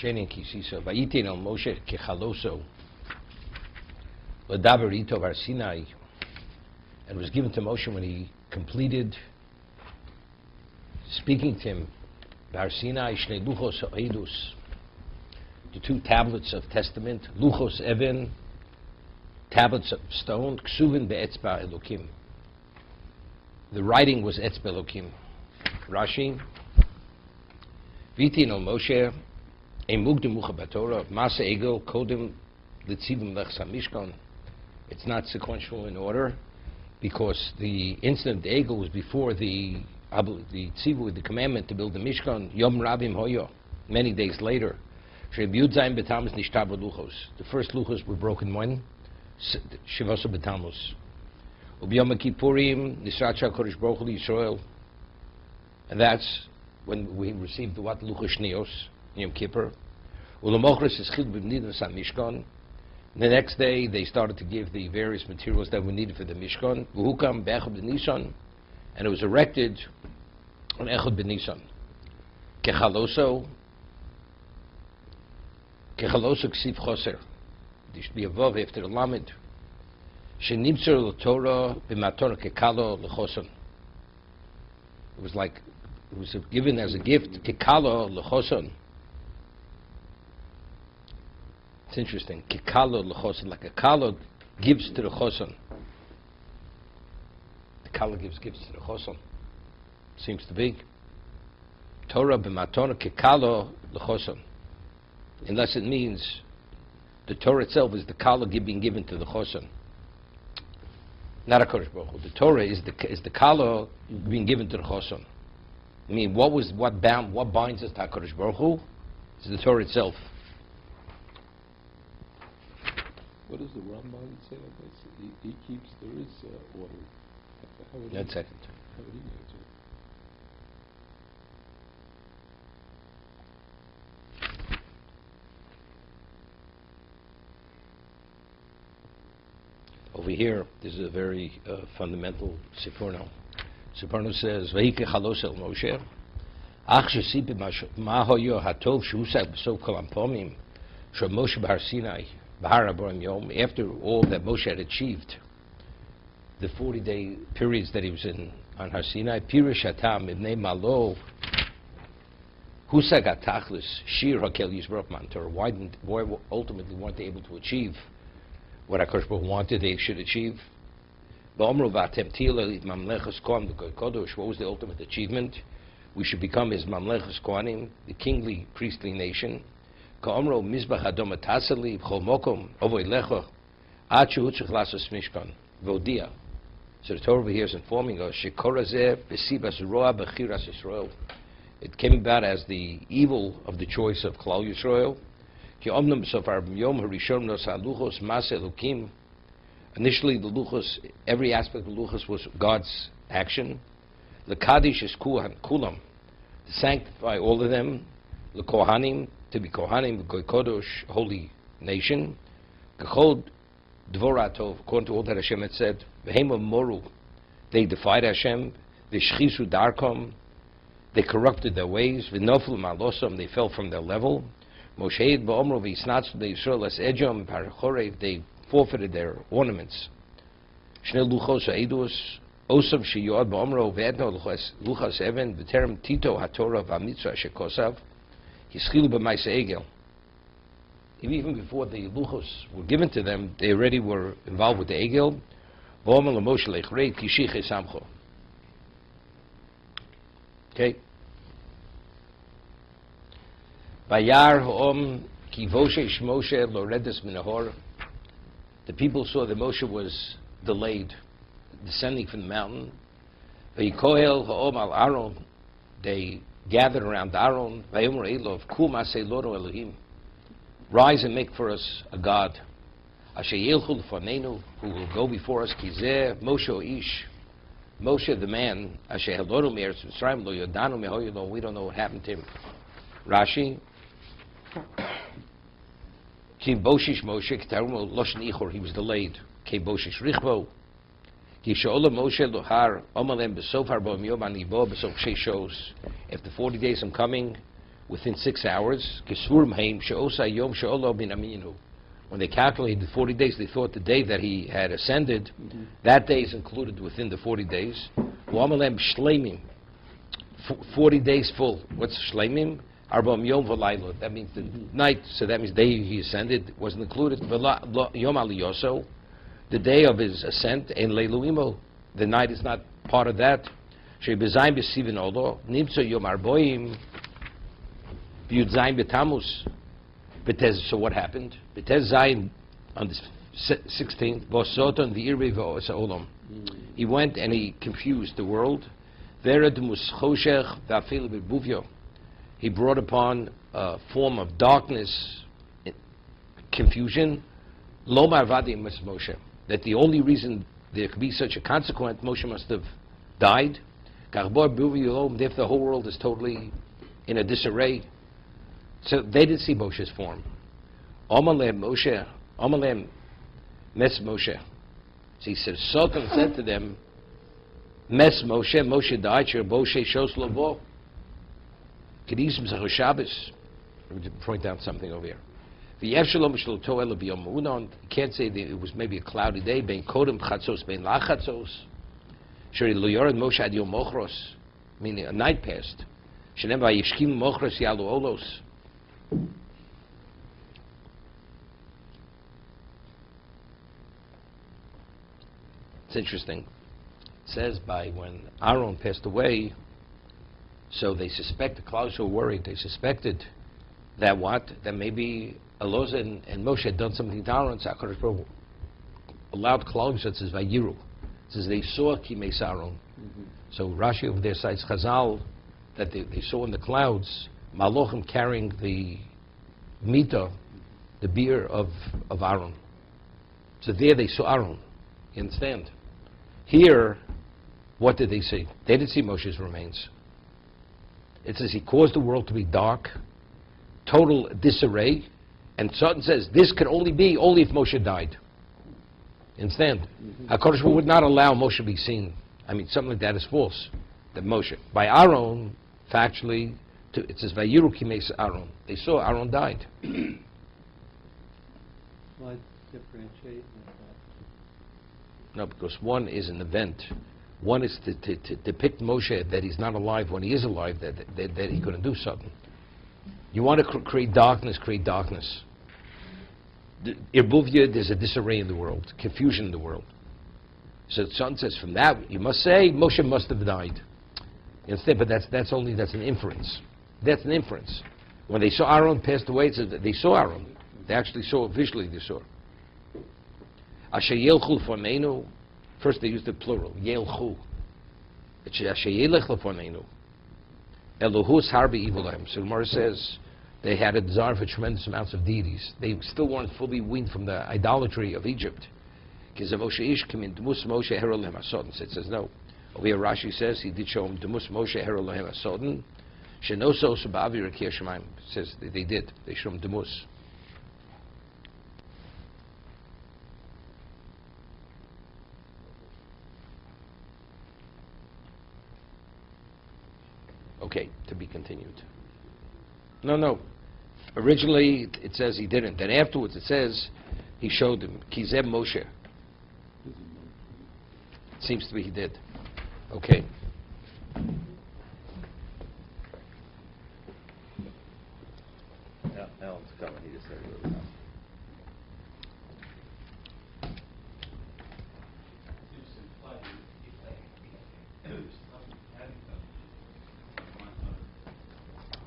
Sheni Ki Sisa. Vayitin al Moshe kechaloso l'daber ito var Sinai, and was given to Moshe when he completed speaking to him. Var Sinai shnei luchos ha'edus, the two tablets of testament, luchos even, tablets of stone, ksuvin be'etzba Elokim. The writing was etzba Elokim. Rashi, Vitin al Moshe, ein mugdim mucha b'Torah, masa egel kodem litzivim lechsa mishkan. It's not sequential in order, because the incident of the egel was before the tzivu, the commandment to build the Mishkan, Yom Rabim Hoyo, many days later. The first luchos were broken when? Shivasa B'Tammuz. Ubiyom Kippurim, Nisrat HaKadosh Baruch Hu Yisrael. And that's when we received the what luchos shnios, Yom Kippur. U'Lamochres is Chil B'Nidas HaMishkan. The next day, they started to give the various materials that were needed for the Mishkan. V'hukam B'Echad B'Nisan. And it was erected on Echad B'Nisan. Kechaloso Ksiv Choser. There should be a vav after the lamed. Shenimtzer l'Torah b'mator kekalo l'choson. It was given as a gift, kekalo l'choson. It's interesting. Kekalo l'choson, like a kalo gives to the choson. The kala gives gifts to the choson. Seems to be. Torah b'mator kekalo l'choson. Unless it means the Torah itself is the kala being given to the choson. Not a Kodesh Baruch Hu. The Torah is the kala being given to the choson. I mean, what binds us to HaKadosh Baruch Hu? It's the Torah itself. What does the Ramban say on this? He keeps, there is order. One second. How would he answer? Over here, this is a very fundamental Sforno. Sforno says, "Vayike chalos el Moshe, ach shesipe ma hoyo hatov shusag b'sov kol hampomim shel Moshe b'Har Sinai b'Har Abraham Yom." After all that Moshe had achieved, the 40-day periods that he was on Har Sinai, Pirish Hatam ibnei Malo husag atachlis shir hakel yisbrach man Torah. Why ultimately weren't they able to achieve what HaKadosh Baruch Hu wanted they should achieve? What was the ultimate achievement? We should become his Mamlechus Kohanim, the kingly, priestly nation. So the Torah over here is informing us, it came about as the evil of the choice of Klal Yisrael. Initially, the luchos, every aspect of the luchos was God's action. L'kadish is kulam, to sanctify all of them. L'kohanim, to be kohanim, goy kodosh, holy nation. Kachod dvoratov, according to all that Hashem had said. V'hema moru, they defied Hashem. V'shchisu darkom, they corrupted their ways. V'noflu malosam, they fell from their level. Moshe ba'omru v'isnatzu de'Yisrael es ejom parachorev, they forfeited their ornaments. Shnei luchos ha'edus osav sheyod ba'omru ve'etno luchas even v'terem tito haTorah v'amitzvah shekosav hischilu b'maisa egel. Even before the luchos were given to them, they already were involved with the egel. V'omer l'Moshe lechrei kishich esamcho. Okay. Vayar ha'om ki voshesh Moshe loredes minahor. The people saw that Moshe was delayed, descending from the mountain. Vayikohel ha'om al Aaron. They gathered around Aaron. Vayomer elov kum aseh loro Elohim. Rise and make for us a God. Asher yilchu l'fanenu, who will go before us. Kizeh Moshe ish. Moshe the man. Asher heloru me'eretz Mitzrayim lo yodanu mehoyelo. We don't know what happened to him. Rashi. Ki boshish Moshe k'tarumo loshen ichor. He was delayed. Ki boshish richbo. Ki she'ola Moshe lohar omalem besof harbo yom anibo besof sheshos. After 40 days I'm coming, within 6 hours. When they calculated 40 days, they thought the day that he had ascended, that day is included within the 40 days. 40 days full. What's shleimim? Arbam yom v'laylo. That means the night, so that means the day he ascended wasn't included. Yom aliyoso, the day of his ascent, en leiluimo, the night is not part of that. She'bezayim b'sivin olo, nimtzo yom arboim, b'yudzayin b'tamus. So what happened? B'tez zayin on the 16th, v'osoton v'irbe v'olam. He went and he confused the world. He brought upon a form of darkness, confusion. That the only reason there could be such a consequence, Moshe must have died. If the whole world is totally in a disarray. So they didn't see Moshe's form. Omalem mes Moshe. So he said, Satan said to them, Mes Moshe died, Moshe shows lovo. Kedism Zachor Shabbos. Let me point out something over here. You can't say that it was maybe a cloudy day. Ben Kodem Chatzos, Ben Lachatzos. Sheri Lo Yored Moshe Ad Yom Mochros. Meaning a night passed. Shenem Vayishkim Mochros Yalu Olos. It's interesting. It says by when Aaron passed away, so they suspect, the clouds were worried, they suspected that what? That maybe Elozah and Moshe had done something to Aaron, so HaKadosh Baruch Hu allowed clouds, that says Vayiru. It says they saw Ki Sisa Aaron. So Rashi over there cites Chazal, that they saw in the clouds, Malochim carrying the Mita, the beer of Aaron. So there they saw Aaron. You understand? Here, what did they see? They didn't see Moshe's remains. It says he caused the world to be dark, total disarray, and Satan says this could only be if Moshe died. You understand? HaKadosh Baruch Hu would not allow Moshe to be seen. I mean, something like that is false. That Moshe, by Aaron, factually, it says Vayiru Ki Sisa Aaron. They saw Aaron died. Why differentiate? No, because one is an event. One is to depict Moshe that he's not alive when he is alive, that he's going to do something. You want to create darkness, create darkness. Irbuvia, there's a disarray in the world, confusion in the world. So the son says, from that, you must say, Moshe must have died. Instead, but that's an inference. That's an inference. When they saw Aaron passed away, it says that they saw Aaron. They actually saw, visually they saw. Asher yelchu lefoneinu. First they used the plural, yelchu. Asher yelech lefoneinu. Elohus harbi evilahem. So the Gemara says they had a desire for tremendous amounts of deities. They still weren't fully weaned from the idolatry of Egypt. It says no. Over here Rashi says he did show him Demus Moshe Herolohem Asodan. Shenoso Sabavir Akir Shemaim. Says they did. They showed him Demus. Okay, to be continued. No. Originally it says he didn't. Then afterwards it says he showed him Kizeb Moshe. Seems to be he did. Okay. Alan's coming. He just said it really fast.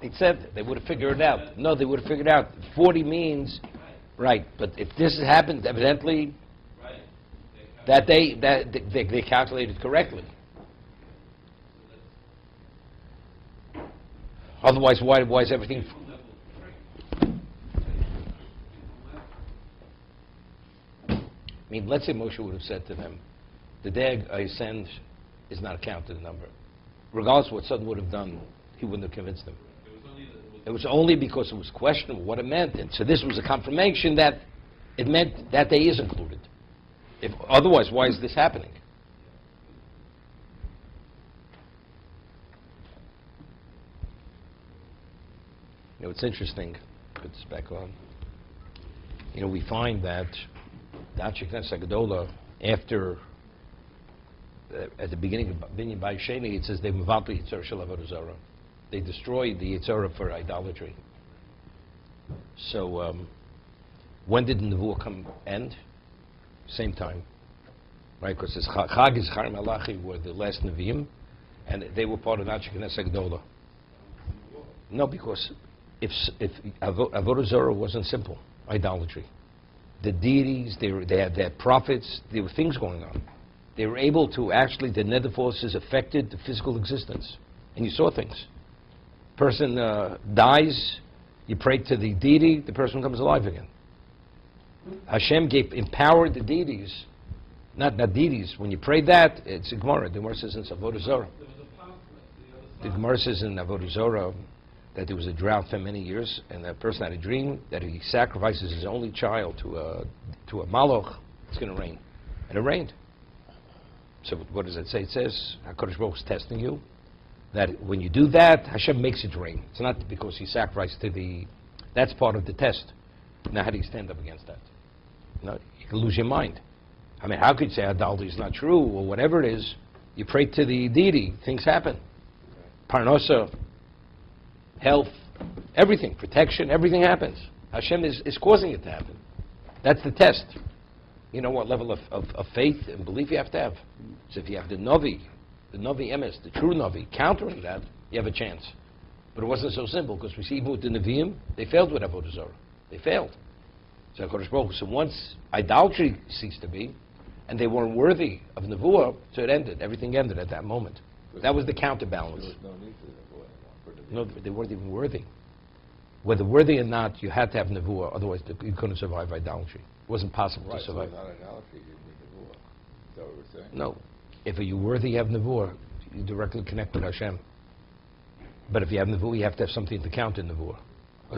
They said they would have figured it out. No, they would have figured out. 40 means, right, but if this has happened, evidently, that they calculated correctly. Otherwise, why is everything... I mean, let's say Moshe would have said to them, the day I ascend is not a count to the number. Regardless of what Satan would have done, he wouldn't have convinced them. It was only because it was questionable what it meant. And so this was a confirmation that it meant that day is included. If otherwise, why is this happening? You know, it's interesting. Put this back on. You know, we find that the Anshe Knesset Gedola, after at the beginning of Binyan Bayis Sheni, it says they mevatel Yitzhar shel avodah zarah. They destroyed the Yitzhar for idolatry. So when did the Nevuah end? Same time, right? Because Chag is Char Malachi were the last Nevi'im, and they were part of Anshe Knesset Gedola. No, because if avodah zarah wasn't simple, idolatry. The deities, they had their prophets, there were things going on. They were able to actually, the nether forces affected the physical existence. And you saw things. Person dies, you pray to the deity, the person comes alive again. Hashem empowered the deities, not deities. When you pray that, it's a Gemara. The Gemara says in Avodah Zarah. The Gemara says in Avodah Zarah that there was a drought for many years, and that person had a dream that if he sacrifices his only child to a Maloch, it's going to rain. And it rained. So what does it say? It says HaKadosh Baruch Hu is testing you, that when you do that, Hashem makes it rain. It's not because he sacrificed to the... That's part of the test. Now how do you stand up against that? No, you can lose your mind. I mean, how could you say idolatry is not true, or whatever it is? You pray to the deity, things happen. Parnasa, health, everything, protection, everything happens. Hashem is causing it to happen. That's the test. You know what level of faith and belief you have to have. So if you have the Navi Emes, the true Navi, countering that, you have a chance. But it wasn't so simple, because we see even with the Nevi'im, they failed with Avodah Zarah. They failed. So HaKadosh Baruch Hu, so once idolatry ceased to be, and they weren't worthy of Nevuah, so it ended. Everything ended at that moment. That was the counterbalance. There was no need for Nevuah anymore. No, they weren't even worthy. Whether worthy or not, you had to have Nevuah, otherwise you couldn't survive idolatry. It wasn't possible to survive. So without idolatry, you need Nevuah. Is that what we're saying? No. If you're worthy, you have Nevuah. You directly connect with Hashem. But if you have Nevuah, you have to have something to count in Nevuah.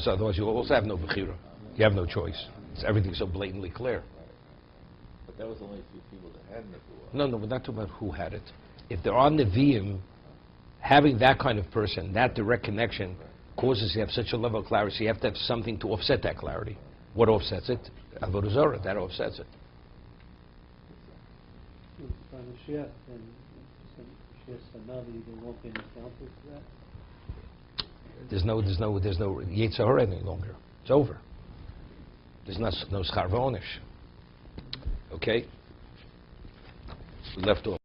So otherwise, you also have no Bechira. You have no choice. Everything's so blatantly clear. Right. But that was only a few people that had Nevuah. No, we're not talking about who had it. If there are Nevi'im, having that kind of person, that direct connection, causes you to have such a level of clarity, so you have to have something to offset that clarity. What offsets it? Avodah Zarah, that offsets it. On the Mashiach, and Mashiach Sanavi, there won't be any counters to that? There's no Yetzer Hara any longer. It's over. There's no Schar V'Onish. Okay? We left off.